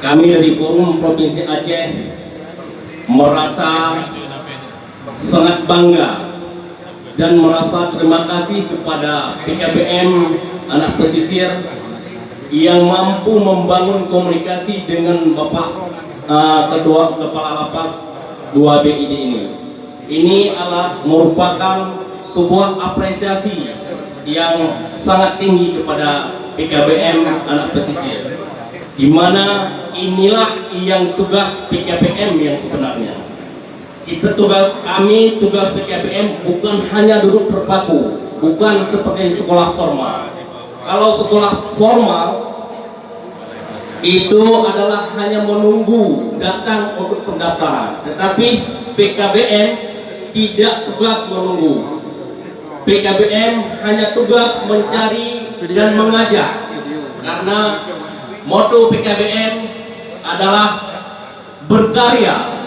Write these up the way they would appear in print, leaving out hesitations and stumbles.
Kami dari Forum Provinsi Aceh merasa sangat bangga dan merasa terima kasih kepada PKBM Anak Pesisir yang mampu membangun komunikasi dengan Bapak Ketua Kepala Lapas 2BID ini. Ini adalah merupakan sebuah apresiasi yang sangat tinggi kepada PKBM Anak Pesisir, di mana inilah yang tugas PKBM yang sebenarnya. Tugas PKBM bukan hanya duduk terpaku, bukan seperti sekolah formal. Kalau sekolah formal itu adalah hanya menunggu datang untuk pendaftaran, tetapi PKBM tidak tugas menunggu. PKBM hanya tugas mencari dan mengajak, karena moto PKBM adalah berkarya,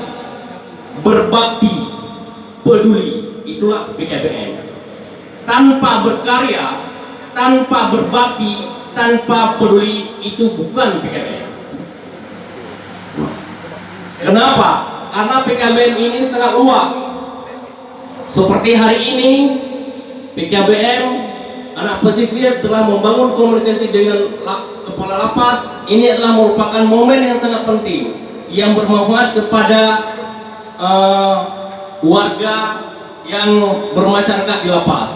berbakti, peduli. Itulah PKBM. Tanpa berkarya, tanpa berbakti, tanpa peduli, itu bukan PKBM. Kenapa? Karena PKBM ini sangat luas. Seperti hari ini PKBM Anak Pesisir telah membangun komunikasi dengan Kepala Lapas. Ini adalah merupakan momen yang sangat penting yang bermanfaat kepada warga yang bermasyarakat di lapas.